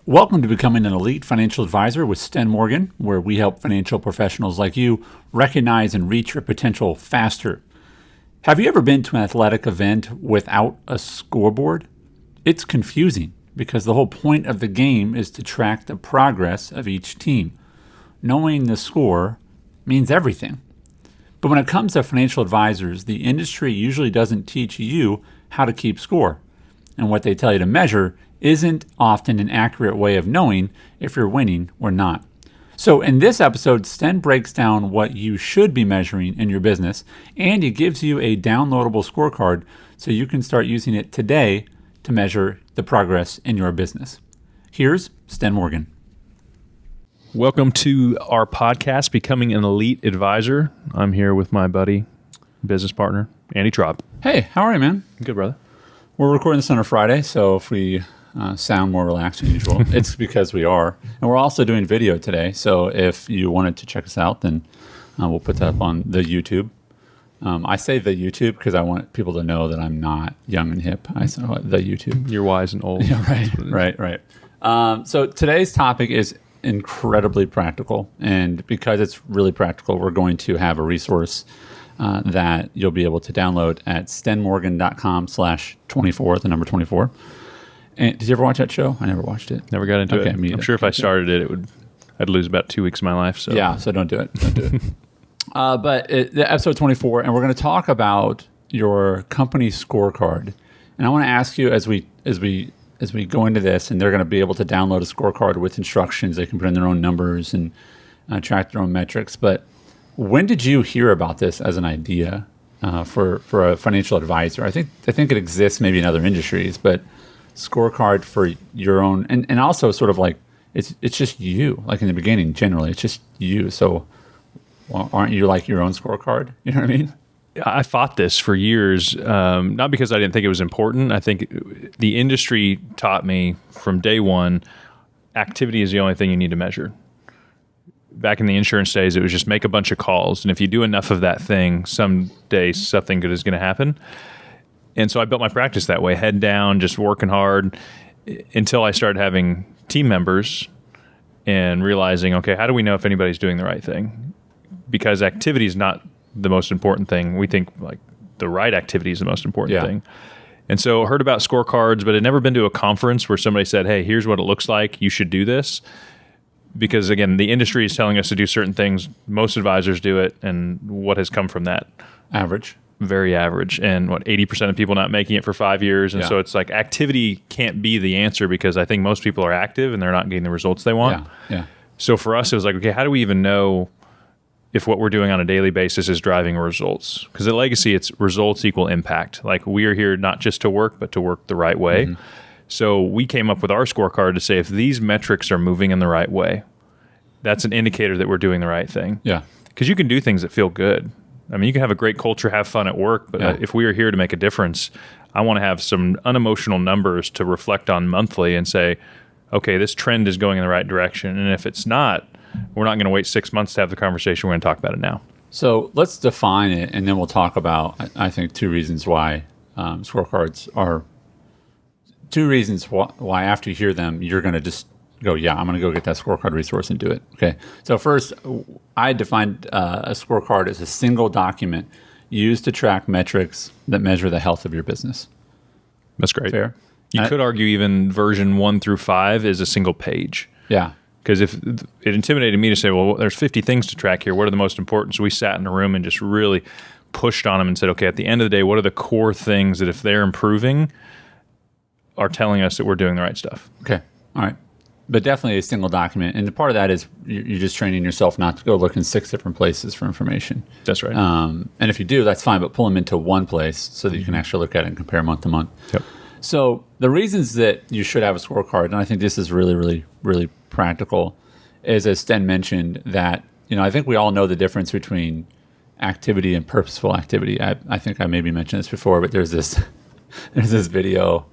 Welcome to Becoming an Elite Financial Advisor with Sten Morgan, where we help financial professionals like you recognize and reach your potential faster. Have you ever been to an athletic event without a scoreboard? It's confusing because the whole point of the game is to track the progress of each team. Knowing the score means everything. But when it comes to financial advisors, the industry usually doesn't teach you how to keep score. And what they tell you to measure isn't often an accurate way of knowing if you're winning or not. So in this episode, Sten breaks down what you should be measuring in your business, and he gives you a downloadable scorecard so you can start using it today to measure the progress in your business. Here's Sten Morgan. Welcome to our podcast, Becoming an Elite Advisor. I'm here with my buddy, business partner, Andy Traub. Hey, how are you, man? Good, brother. We're recording this on a Friday, so if we sound more relaxed than usual, it's because we are. And we're also doing video today, so if you wanted to check us out, then we'll put that up on the YouTube. I say the YouTube because I want people to know that I'm not young and hip. I say the YouTube. You're wise and old. Yeah, right. So today's topic is incredibly practical, and because it's really practical, we're going to have a resource that you'll be able to download at stenmorgan.com/24, the number 24. And did you ever watch that show? I never watched it. Never got into it. I'm sure if I started it, I'd lose about 2 weeks of my life. So yeah, so don't do it. But the episode 24, and we're going to talk about your company scorecard. And I want to ask you as we go into this, and they're going to be able to download a scorecard with instructions. They can put in their own numbers and track their own metrics. But when did you hear about this as an idea for a financial advisor? I think it exists maybe in other industries, but scorecard for your own, and also sort of like it's just you. Like in the beginning, generally, it's just you. So aren't you like your own scorecard? You know what I mean? I fought this for years, not because I didn't think it was important. I think the industry taught me from day one, activity is the only thing you need to measure. Back in the insurance days, it was just make a bunch of calls. And if you do enough of that thing, someday something good is going to happen. And so I built my practice that way, head down, just working hard until I started having team members and realizing, okay, how do we know if anybody's doing the right thing? Because activity is not the most important thing. We think like the right activity is the most important thing. And so I heard about scorecards, but I'd never been to a conference where somebody said, hey, here's what it looks like. You should do this. Because again, the industry is telling us to do certain things. Most advisors do it. And what has come from that? Average. Very average. And 80% of people not making it for 5 years. And so it's like activity can't be the answer because I think most people are active and they're not getting the results they want. Yeah. So for us, it was like, okay, how do we even know if what we're doing on a daily basis is driving results? Because at Legacy, it's results equal impact. Like we are here not just to work, but to work the right way. Mm-hmm. So we came up with our scorecard to say if these metrics are moving in the right way, that's an indicator that we're doing the right thing. Yeah. Because you can do things that feel good. I mean, you can have a great culture, have fun at work, but if we are here to make a difference, I want to have some unemotional numbers to reflect on monthly and say, okay, this trend is going in the right direction. And if it's not, we're not going to wait 6 months to have the conversation. We're going to talk about it now. So let's define it, and then we'll talk about, I think, two reasons why scorecards are, why after you hear them, you're going to just go, I'm going to go get that scorecard resource and do it. Okay. So first, I defined a scorecard as a single document used to track metrics that measure the health of your business. That's great. Fair? You could argue even version 1 through 5 is a single page. Yeah. Because if it intimidated me to say, well, there's 50 things to track here. What are the most important? So we sat in a room and just really pushed on them and said, okay, at the end of the day, what are the core things that if they're improving are telling us that we're doing the right stuff? Okay. All right. But definitely a single document. And part of that is you're just training yourself not to go look in 6 different places for information. That's right. And if you do, that's fine, but pull them into one place so that you can actually look at it and compare month to month. Yep. So the reasons that you should have a scorecard, and I think this is really, really, really practical, is as Sten mentioned that, I think we all know the difference between activity and purposeful activity. I think I maybe mentioned this before, but there's this video.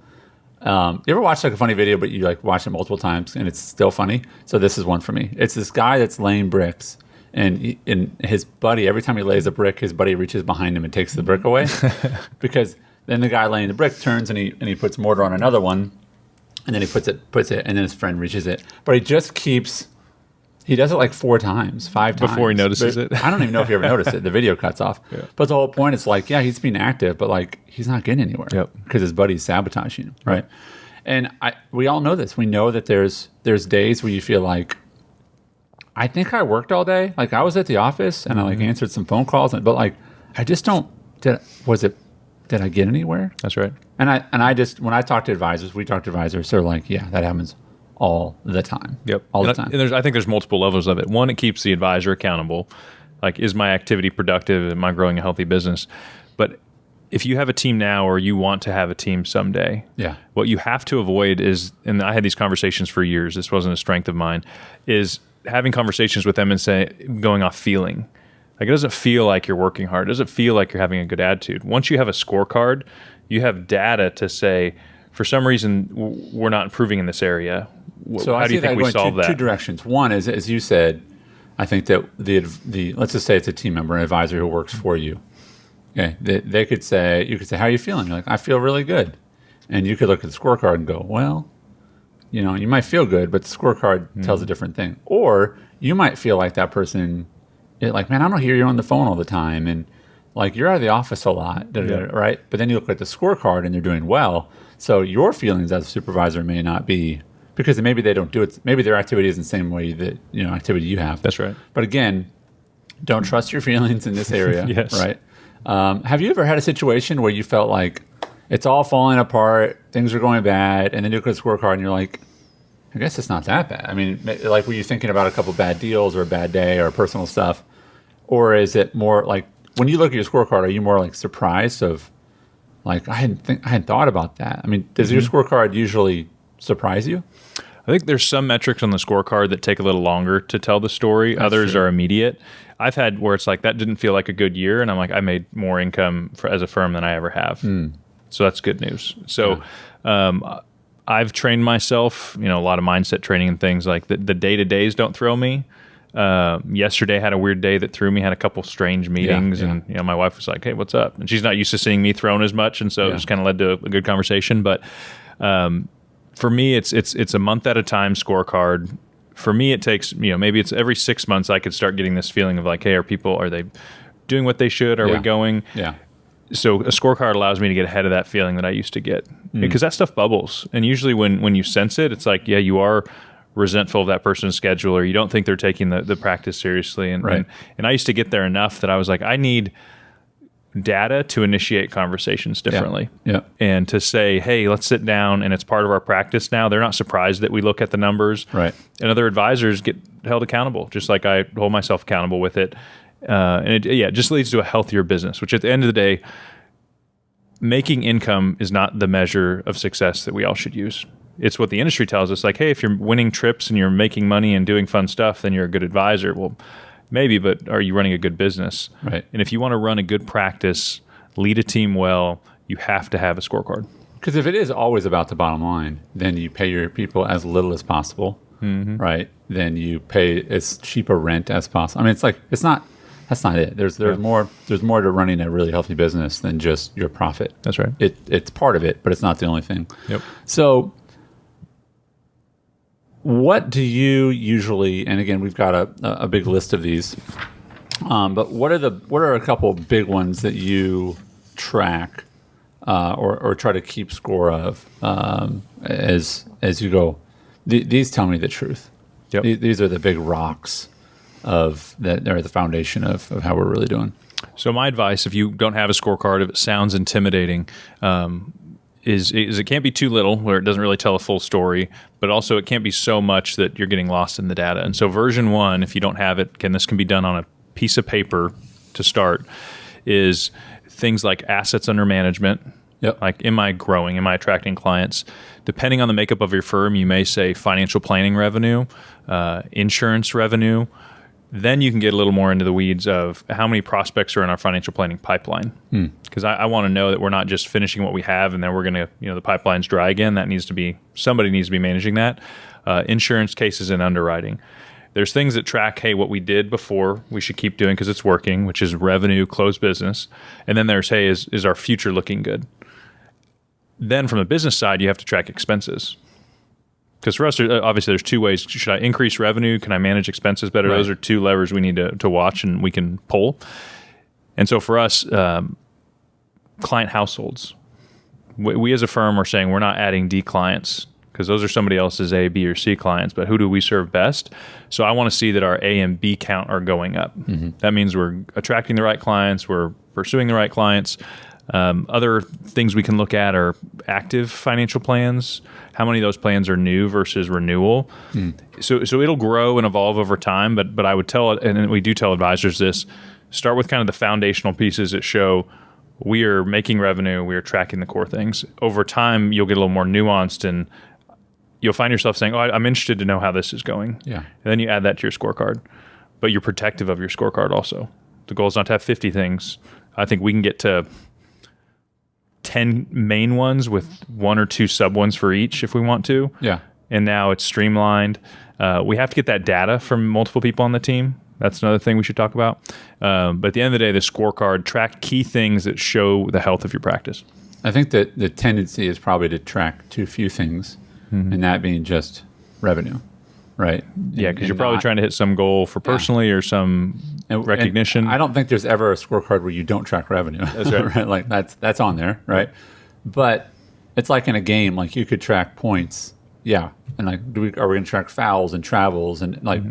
You ever watch like a funny video, but you like watch it multiple times and it's still funny? So this is one for me. It's this guy that's laying bricks, and his buddy, every time he lays a brick, his buddy reaches behind him and takes the brick away because then the guy laying the brick turns and he puts mortar on another one, And then he puts it, and then his friend reaches it. But he does it like 4 times, 5 times. Before he notices it. I don't even know if you ever noticed it. The video cuts off. Yeah. But the whole point is like, yeah, he's being active, but like he's not getting anywhere. Yep. Because his buddy's sabotaging him, right? And we all know this. We know that there's days where you feel like, I think I worked all day. Like I was at the office and I like answered some phone calls, but like I just don't. Did I get anywhere? That's right. And I just, when I talk to advisors, they're like, yeah, that happens all the time. Yep. All the time. And I think there's multiple levels of it. One, it keeps the advisor accountable. Like, is my activity productive? Am I growing a healthy business? But if you have a team now or you want to have a team someday, what you have to avoid is, and I had these conversations for years, this wasn't a strength of mine, is having conversations with them and going off feeling. Like, it doesn't feel like you're working hard. It doesn't feel like you're having a good attitude. Once you have a scorecard, you have data to say, for some reason, we're not improving in this area. So how do you think we solve that? 2 directions. One is, as you said, I think that the let's just say it's a team member, an advisor who works for you. Okay, they could say, you could say, how are you feeling? You're like, I feel really good. And you could look at the scorecard and go, well, you might feel good, but the scorecard tells a different thing. Or you might feel like that person, like, man, I don't hear you on the phone all the time. And like, you're out of the office a lot, right? But then you look at the scorecard and they're doing well. So your feelings as a supervisor may not be, because maybe they don't do it. Maybe their activity isn't the same way that, activity you have. That's right. But again, don't trust your feelings in this area. Yes. Right. Have you ever had a situation where you felt like it's all falling apart, things are going bad, and then you look at the scorecard and you're like, I guess it's not that bad. I mean, like, were you thinking about a couple bad deals or a bad day or personal stuff? Or is it more like, when you look at your scorecard, are you more like surprised of, like, I hadn't thought about that? I mean, does your scorecard usually surprise you? I think there's some metrics on the scorecard that take a little longer to tell the story. Others are immediate. I've had where it's like, that didn't feel like a good year, and I'm like, I made more income as a firm than I ever have. So that's good news. So I've trained myself, a lot of mindset training and things like the day-to-days don't throw me. Yesterday had a weird day that threw me, had a couple strange meetings, and my wife was like, hey, what's up? And she's not used to seeing me thrown as much, and so it just kind of led to a good conversation. But for me, it's a month at a time scorecard. For me, it takes, maybe it's every 6 months I could start getting this feeling of like, hey, are they doing what they should? Are we going? Yeah. So a scorecard allows me to get ahead of that feeling that I used to get, because that stuff bubbles. And usually when you sense it, it's like, you are resentful of that person's schedule, or you don't think they're taking the practice seriously. And I used to get there enough that I was like, I need data to initiate conversations differently. And to say, hey, let's sit down, and it's part of our practice now. They're not surprised that we look at the numbers. And other advisors get held accountable, just like I hold myself accountable with it. And it just leads to a healthier business, which at the end of the day, making income is not the measure of success that we all should use. It's what the industry tells us, like, hey, if you're winning trips and you're making money and doing fun stuff, then you're a good advisor. Well, maybe, but are you running a good business? And if you want to run a good practice, lead a team well, you have to have a scorecard. Because if it is always about the bottom line, then you pay your people as little as possible, right? Then you pay as cheap a rent as possible. I mean, that's not it. There's more to running a really healthy business than just your profit. That's right. It's part of it, but it's not the only thing. So what do you usually, and again, we've got a big list of these, but what are a couple of big ones that you track or try to keep score of as you go? These tell me the truth. These are the big rocks that are the foundation of how we're really doing. So my advice, if you don't have a scorecard, if it sounds intimidating, is it can't be too little where it doesn't really tell a full story, but also it can't be so much that you're getting lost in the data. And so version 1, if you don't have it, this can be done on a piece of paper to start, is things like assets under management. Like, am I growing? Am I attracting clients? Depending on the makeup of your firm, you may say financial planning revenue, insurance revenue. Then you can get a little more into the weeds of how many prospects are in our financial planning pipeline. Because I want to know that we're not just finishing what we have and then we're going to, the pipeline's dry again. Somebody needs to be managing that. Insurance cases and underwriting. There's things that track, hey, what we did before we should keep doing because it's working, which is revenue, closed business. And then there's, hey, is our future looking good? Then from the business side, you have to track expenses. Because for us, obviously, there's two ways. Should I increase revenue? Can I manage expenses better? Right. Those are two levers we need to watch and we can pull. And so for us, client households, we as a firm are saying we're not adding D clients because those are somebody else's A, B, or C clients, but who do we serve best? So I want to see that our A and B count are going up. That means we're attracting the right clients, we're pursuing the right clients. Other things we can look at are active financial plans. How many of those plans are new versus renewal? So it'll grow and evolve over time, but I would tell it, and we do tell advisors this, start with kind of the foundational pieces that show we are making revenue, we are tracking the core things. Over time, you'll get a little more nuanced and you'll find yourself saying, I'm interested to know how this is going. Yeah. And then you add that to your scorecard. But you're protective of your scorecard also. The goal is not to have 50 things. I think we can get to 10 main ones with one or two sub ones for each if we want to. Yeah. And now it's streamlined. We have to get that data from multiple people on the team. That's another thing we should talk about. But at the end of the day, the scorecard, track key things that show the health of your practice. I think that the tendency is probably to track too few things, and that being just revenue, right? Yeah, because you're probably trying to hit some goal for personally or some recognition. And I don't think there's ever a scorecard where you don't track revenue. That's right. Right? Like that's on there, right? But it's like in a game, like you could track points, and like are we going to track fouls and travels and like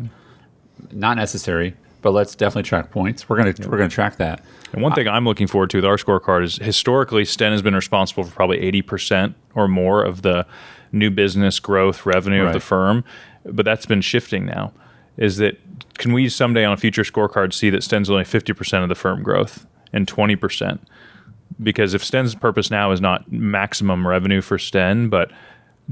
not necessary, but let's definitely track points. We're gonna track that. And one thing I'm looking forward to with our scorecard is historically Sten has been responsible for probably 80% or more of the new business growth revenue of the firm, but that's been shifting now. Is that can we someday on a future scorecard see that Sten's only 50% of the firm growth and 20%? Because if Sten's purpose now is not maximum revenue for Sten, but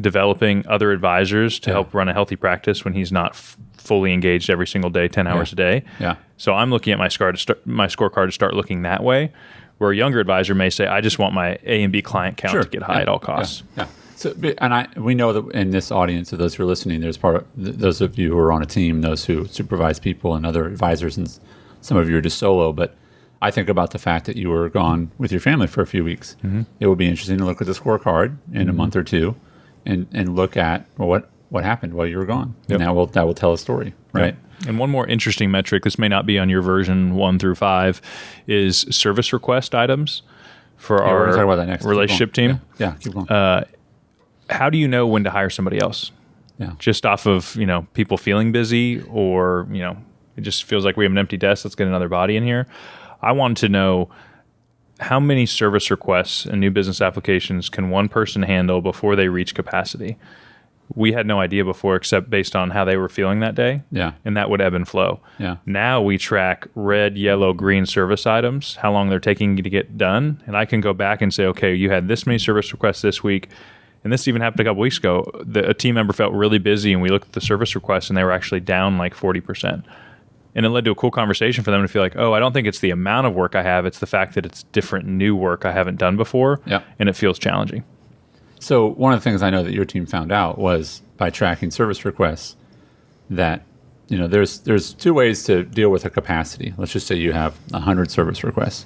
developing other advisors to help run a healthy practice when he's not fully engaged every single day, 10 hours a day. Yeah. So I'm looking at my scorecard to start looking that way, where a younger advisor may say, I just want my A and B client count to get high at all costs. Yeah. So, we know that in this audience of those who are listening, there's those of you who are on a team, those who supervise people and other advisors, and some of you are just solo. But I think about the fact that you were gone with your family for a few weeks. It would be interesting to look at the scorecard in a month or two and look at what happened while you were gone. Yep. And that will tell a story, right? Yep. And one more interesting metric, this may not be on your version 1 through 5, is service request items for our we're gonna talk about that next. relationship team. Yeah, keep going. How do you know when to hire somebody else? Yeah. Just off of, people feeling busy or, it just feels like we have an empty desk. Let's get another body in here. I wanted to know how many service requests and new business applications can one person handle before they reach capacity? We had no idea before except based on how they were feeling that day. Yeah. And that would ebb and flow. Yeah. Now we track red, yellow, green service items, how long they're taking to get done. And I can go back and say, okay, you had this many service requests this week. And this even happened a couple weeks ago. A team member felt really busy and we looked at the service requests and they were actually down like 40%. And it led to a cool conversation for them to feel like, I don't think it's the amount of work I have. It's the fact that it's different new work I haven't done before. Yeah. And it feels challenging. So one of the things I know that your team found out was by tracking service requests that, there's two ways to deal with a capacity. Let's just say you have 100 service requests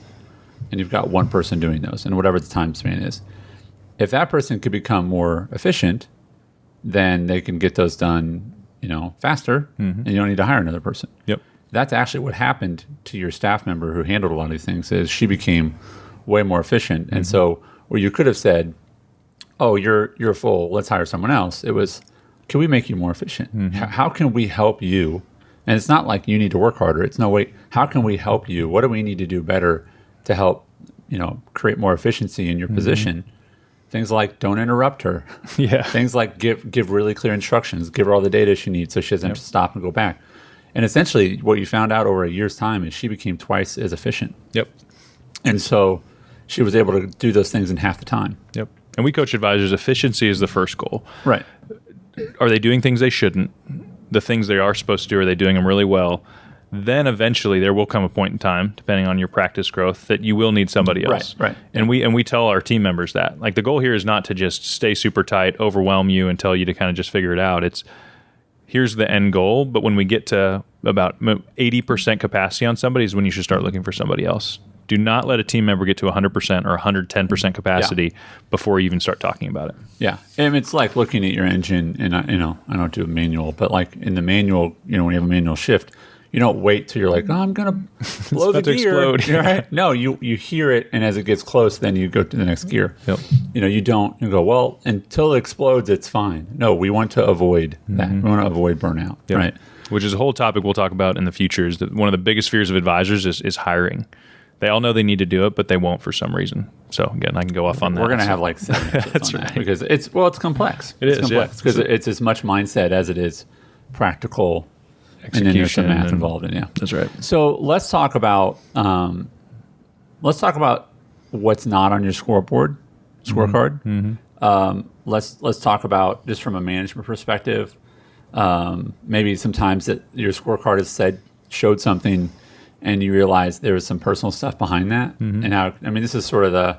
and you've got one person doing those and whatever the time span is. If that person could become more efficient, then they can get those done, faster and you don't need to hire another person. Yep. That's actually what happened to your staff member who handled a lot of these things is she became way more efficient. And so where you could have said, you're full, let's hire someone else. It was, can we make you more efficient? How can we help you? And it's not like you need to work harder. It's no, wait, how can we help you? What do we need to do better to help, create more efficiency in your position? Things like don't interrupt her. Yeah. Things like give really clear instructions, give her all the data she needs so she doesn't have to stop and go back. And essentially what you found out over a year's time is she became twice as efficient. Yep. And so she was able to do those things in half the time. Yep. And we coach advisors, efficiency is the first goal. Right. Are they doing things they shouldn't? The things they are supposed to do, are they doing them really well? Then eventually there will come a point in time, depending on your practice growth, that you will need somebody else. Right. And we tell our team members that. Like the goal here is not to just stay super tight, overwhelm you, and tell you to kind of just figure it out. It's here's the end goal, but when we get to about 80% capacity on somebody is when you should start looking for somebody else. Do not let a team member get to 100% or 110% capacity before you even start talking about it. Yeah. And it's like looking at your engine, and I don't do a manual, but like in the manual, when you have a manual shift, you don't wait till you're like, I'm going to blow the gear. Explode. Right? No, you hear it, and as it gets close, then you go to the next gear. Yep. You go, well, until it explodes, it's fine. No, we want to avoid that. We want to avoid burnout, right? Which is a whole topic we'll talk about in the future. Is that one of the biggest fears of advisors is hiring. They all know they need to do it, but they won't for some reason. So again, I can go off on that. We're going to have like 7 episodes on that because it's complex. It's complex because it's as much mindset as it is practical execution, and then there's some math involved in. Yeah, that's right. So let's talk about what's not on your scorecard. Let's talk about, just from a management perspective, maybe sometimes that your scorecard has showed something, and you realize there was some personal stuff behind that. And how, this is sort of the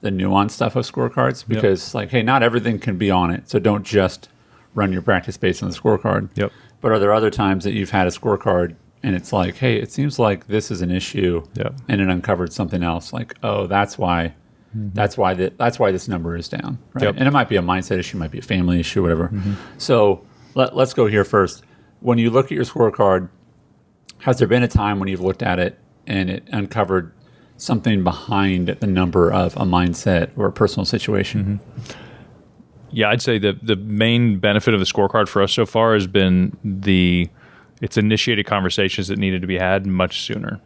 nuanced stuff of scorecards, because hey, not everything can be on it. So don't just run your practice based on the scorecard. Yep. But are there other times that you've had a scorecard and it's like, hey, it seems like this is an issue, and it uncovered something else? Like, oh, that's why this number is down, right? And it might be a mindset issue, might be a family issue, whatever. So let's go here first. When you look at your scorecard, has there been a time when you've looked at it and it uncovered something behind the number of a mindset or a personal situation? Yeah, I'd say the main benefit of the scorecard for us so far has been it's initiated conversations that needed to be had much sooner.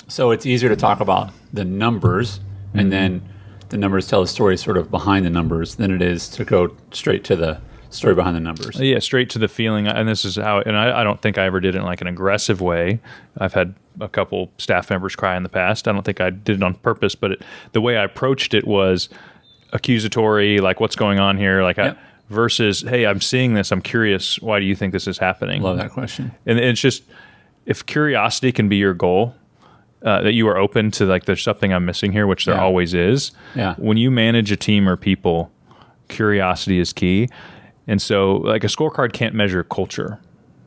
So it's easier to talk about the numbers, and then the numbers tell a story sort of behind the numbers, than it is to go straight to the story behind the numbers. Yeah, straight to the feeling. And this is how, and I don't think I ever did it in like an aggressive way. I've had a couple staff members cry in the past. I don't think I did it on purpose, but the way I approached it was accusatory, like, what's going on here? Like, versus, hey, I'm seeing this. I'm curious. Why do you think this is happening? Love that question. And it's just, if curiosity can be your goal, that you are open to, like, there's something I'm missing here, which there always is. Yeah. When you manage a team or people, curiosity is key. And so, like, a scorecard can't measure culture.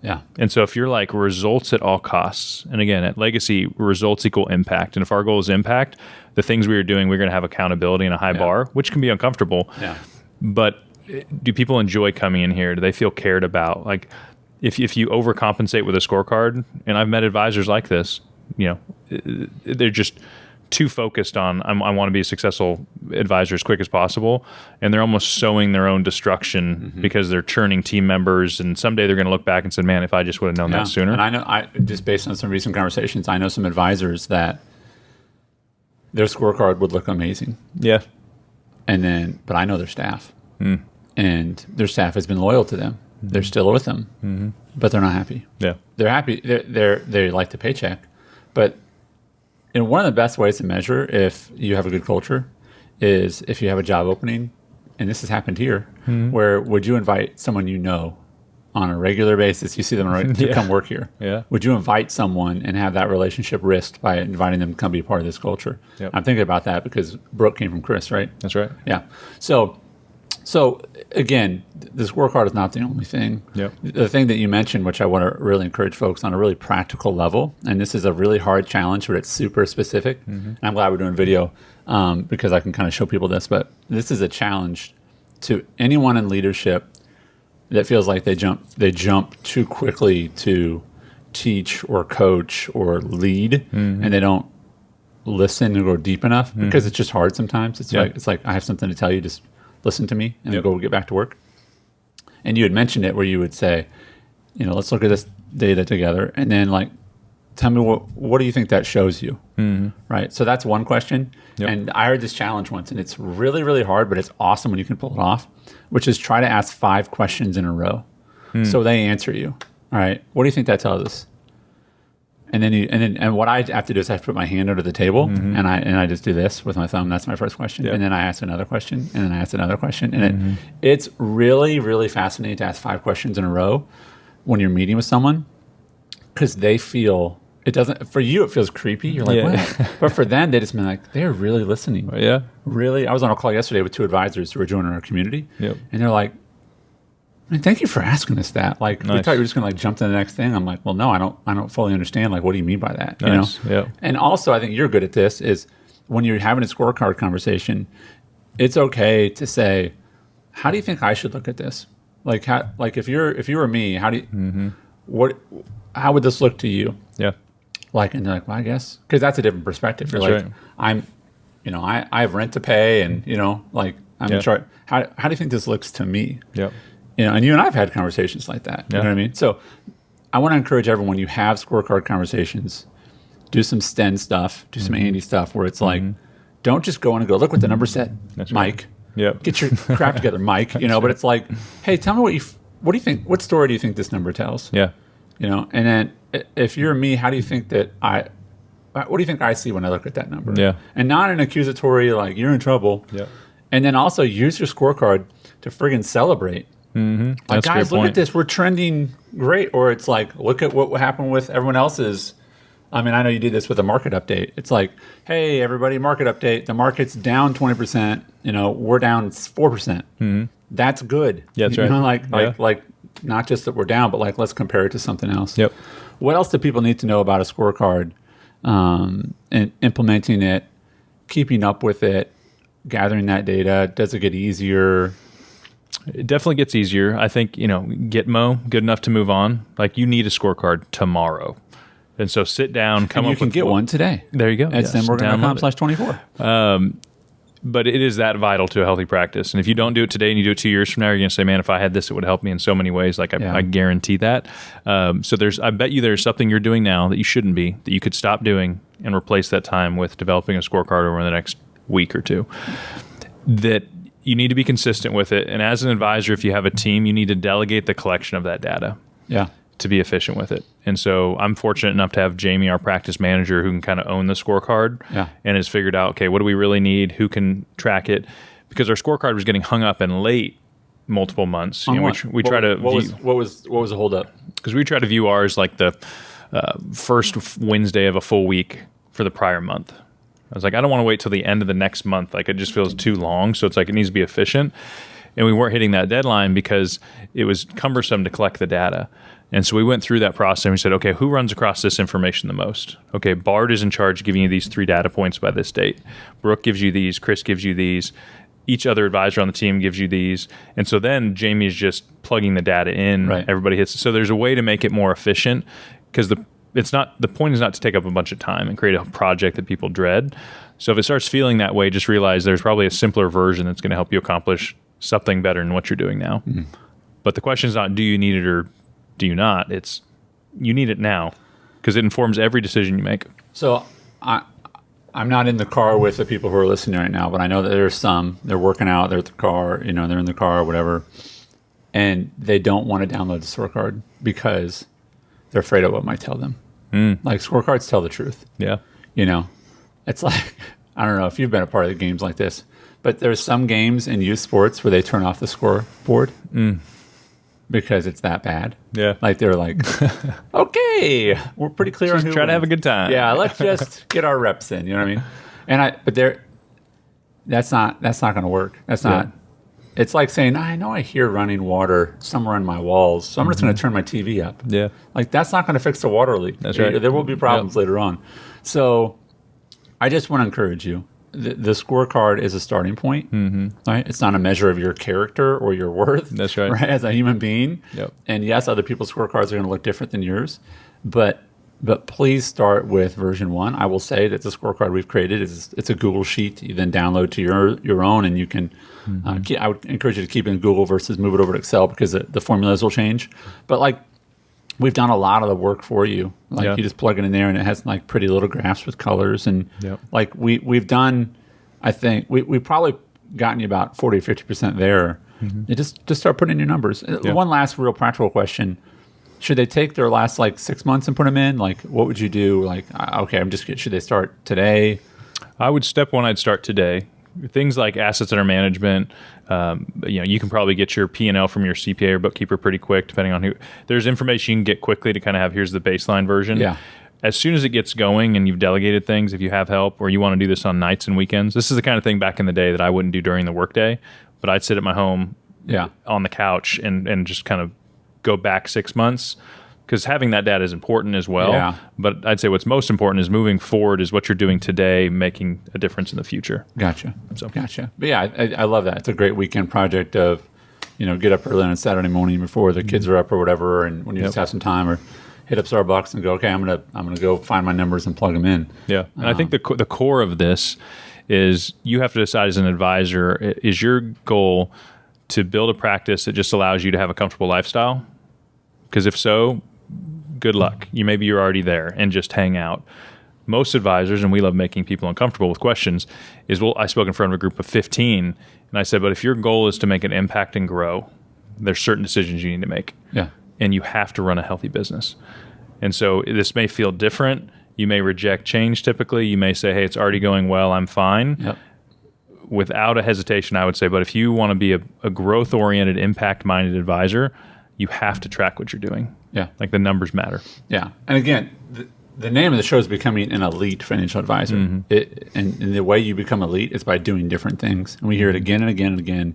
Yeah. And so if you're like results at all costs, and again, at Legacy, results equal impact. And if our goal is impact, the things we are doing, we're going to have accountability and a high bar, which can be uncomfortable. Yeah. But do people enjoy coming in here? Do they feel cared about? Like, if you overcompensate with a scorecard, and I've met advisors like this, they're just too focused on, I want to be a successful advisor as quick as possible, and they're almost sowing their own destruction because they're churning team members, and someday they're going to look back and say, man, if I just would have known that sooner. And I know, just based on some recent conversations, I know some advisors that their scorecard would look amazing. Yeah. But I know their staff, and their staff has been loyal to them. They're still with them, but they're not happy. Yeah. They're happy. They like the paycheck, but one of the best ways to measure if you have a good culture is if you have a job opening, and this has happened here, where would you invite someone on a regular basis? You see them to come work here. Yeah. Would you invite someone and have that relationship risked by inviting them to come be part of this culture? Yep. I'm thinking about that because Brooke came from Chris, right? That's right. Yeah. So again, the scorecard is not the only thing. Yep. The thing that you mentioned, which I want to really encourage folks on a really practical level, and this is a really hard challenge, but it's super specific. And I'm glad we're doing video because I can kind of show people this. But this is a challenge to anyone in leadership that feels like they jump too quickly to teach or coach or lead, and they don't listen or go deep enough because it's just hard sometimes. It's like I have something to tell you, just listen to me, and then go get back to work. And you had mentioned it where you would say, let's look at this data together, and then tell me what do you think that shows you, right? So that's one question. Yep. And I heard this challenge once, and it's really, really hard, but it's awesome when you can pull it off, which is try to ask 5 questions in a row. So they answer you. All right, what do you think that tells us? And then what I have to do is I have to put my hand under the table, and I just do this with my thumb. That's my first question. Yep. And then I ask another question, and then I ask another question. And it's really, really fascinating to ask 5 questions in a row when you're meeting with someone, because they feel, it doesn't, for you it feels creepy. You're like, what? But for them, they just mean like, they're really listening. Yeah. Really. I was on a call yesterday with 2 advisors who were joining our community. Yep. And they're like, I mean, thank you for asking us that. Like, we thought you were just going to like jump to the next thing. I'm like, well, no, I don't fully understand. Like, what do you mean by that? Nice. You know? Yeah. And also, I think you're good at this. Is when you're having a scorecard conversation, it's okay to say, how do you think I should look at this? Like, if you were me, how do you, how would this look to you? Yeah. Like, and they're like, well, I guess, because that's a different perspective. You're That's like, right. I have rent to pay, and like I'm in charge. How do you think this looks to me? Yeah. And you and I've had conversations like that. You know what I mean? So I want to encourage everyone, when you have scorecard conversations, do some Sten stuff, do some Andy stuff, where it's like, don't just go in and go, look what the number said, That's Mike. Right. Yep. Get your crap together, Mike. But it's like, hey, tell me what do you think? What story do you think this number tells? Yeah. And then if you're me, how do you think that what do you think I see when I look at that number? Yeah. And not an accusatory, like, you're in trouble. Yeah. And then also use your scorecard to friggin' celebrate. Mm-hmm. Like, guys, look at this. We're trending great. Or it's like, look at what happened with everyone else's. I mean, I know you did this with a market update. It's like, hey, everybody, market update. The market's down 20%. We're down 4%. Mm-hmm. That's good. Yeah, that's right. Like, not just that we're down, but like, let's compare it to something else. Yep. What else do people need to know about a scorecard? And implementing it, keeping up with it, gathering that data? Does it get easier? It definitely gets easier. I think, Gitmo, good enough to move on. Like, you need a scorecard tomorrow. And so sit down, come up with... You can get one today. There you go. At StenMorgan.com/24. But it is that vital to a healthy practice. And if you don't do it today and you do it 2 years from now, you're going to say, man, if I had this, it would help me in so many ways. Like, I guarantee that. So I bet you there's something you're doing now that you shouldn't be, that you could stop doing and replace that time with developing a scorecard over the next week or two. That you need to be consistent with it. And as an advisor, if you have a team, you need to delegate the collection of that data. Yeah. To be efficient with it. And so I'm fortunate enough to have Jamie, our practice manager, who can kind of own the scorecard and has figured out, okay, what do we really need? Who can track it? Because our scorecard was getting hung up and late multiple months. We try to... What was the holdup? Because we try to view ours like the first Wednesday of a full week for the prior month. I was like, I don't want to wait till the end of the next month. Like, it just feels too long. So it's like, it needs to be efficient. And we weren't hitting that deadline because it was cumbersome to collect the data. And so we went through that process and we said, okay, who runs across this information the most? Okay, Bard is in charge of giving you these 3 data points by this date. Brooke gives you these. Chris gives you these. Each other advisor on the team gives you these. And so then Jamie is just plugging the data in. Right. Everybody hits it. So there's a way to make it more efficient, because the point is not to take up a bunch of time and create a project that people dread. So if it starts feeling that way, just realize there's probably a simpler version that's going to help you accomplish something better than what you're doing now. Mm-hmm. But the question is not, do you need it or do you not? It's, you need it now, because it informs every decision you make. So I'm not in the car with the people who are listening right now, but I know that there's some, they're working out, they're at the car, they're in the car or whatever, and they don't want to download the scorecard because they're afraid of what might tell them. Like, scorecards tell the truth. Yeah. It's like, I don't know if you've been a part of the games like this, but there's some games in youth sports where they turn off the scoreboard because it's that bad. Yeah. Like, they're like, okay, we're pretty clear on who try to have a good time. Yeah, let's just get our reps in. You know what I mean? But that's not going to work. That's not. It's like saying, I know I hear running water somewhere on my walls, so I'm just going to turn my TV up. Yeah. Like, that's not going to fix the water leak. That's right. There will be problems later on. So I just want to encourage you. The scorecard is a starting point, right? It's not a measure of your character or your worth. That's right. As a human being. Yep. And yes, other people's scorecards are going to look different than yours, but please start with version 1. I will say that the scorecard we've created it's a Google sheet. You then download to your own, and you can. I would encourage you to keep it in Google versus move it over to Excel, because the formulas will change. But like, we've done a lot of the work for you. Like, you just plug it in there, and it has like pretty little graphs with colors, and like we've done. I think we've probably gotten you about 40 or 50% there. You just start putting in your numbers. One last real practical question: should they take their last like 6 months and put them in? Like, what would you do? Like, okay, should they start today? I would step 1. I'd start today. Things like assets under management, you can probably get your P&L from your CPA or bookkeeper pretty quick, depending on who. There's information you can get quickly to kind of have, here's the baseline version. Yeah. As soon as it gets going and you've delegated things, if you have help or you want to do this on nights and weekends, this is the kind of thing back in the day that I wouldn't do during the workday, but I'd sit at my home, on the couch and just kind of go back 6 months, because having that data is important as well. Yeah. But I'd say what's most important is moving forward is what you're doing today making a difference in the future. Gotcha. So. Gotcha. But yeah, I love that. It's a great weekend project of, get up early on a Saturday morning before the kids are up or whatever, and when you just have some time, or hit up Starbucks and go, okay, I'm gonna go find my numbers and plug them in. Yeah, and I think the core of this is you have to decide as an advisor, is your goal to build a practice that just allows you to have a comfortable lifestyle? Because if so, good luck. Maybe you're already there and just hang out. Most advisors, and we love making people uncomfortable with questions, I spoke in front of a group of 15, and I said, but if your goal is to make an impact and grow, there's certain decisions you need to make. Yeah. And you have to run a healthy business. And so this may feel different. You may reject change typically. You may say, hey, it's already going well, I'm fine. Yep. Without a hesitation, I would say, but if you want to be a growth-oriented, impact-minded advisor, you have to track what you're doing. Yeah. Like the numbers matter. Yeah. And again, the name of the show is becoming an elite financial advisor. Mm-hmm. And the way you become elite is by doing different things. And we hear it again and again and again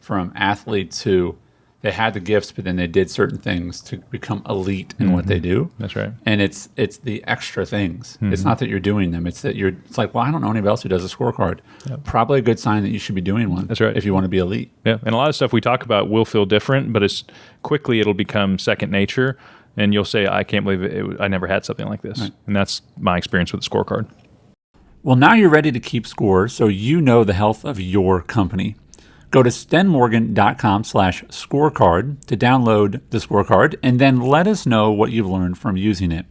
from athletes who they had the gifts, but then they did certain things to become elite in what they do. That's right. And it's the extra things. It's not that you're doing them. It's that it's like, well, I don't know anybody else who does a scorecard. Yep. Probably a good sign that you should be doing one. That's right. If you want to be elite. Yeah. And a lot of stuff we talk about will feel different, but it'll become second nature. And you'll say, I can't believe it. I never had something like this. Right. And that's my experience with the scorecard. Well, now you're ready to keep score so you know the health of your company. Go to stenmorgan.com/scorecard to download the scorecard, and then let us know what you've learned from using it.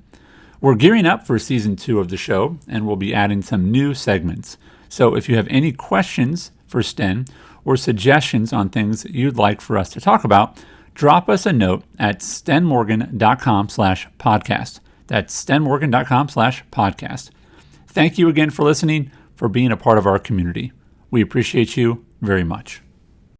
We're gearing up for season 2 of the show, and we'll be adding some new segments. So if you have any questions for Sten or suggestions on things you'd like for us to talk about, drop us a note at stenmorgan.com/podcast. That's stenmorgan.com/podcast. Thank you again for listening, for being a part of our community. We appreciate you very much.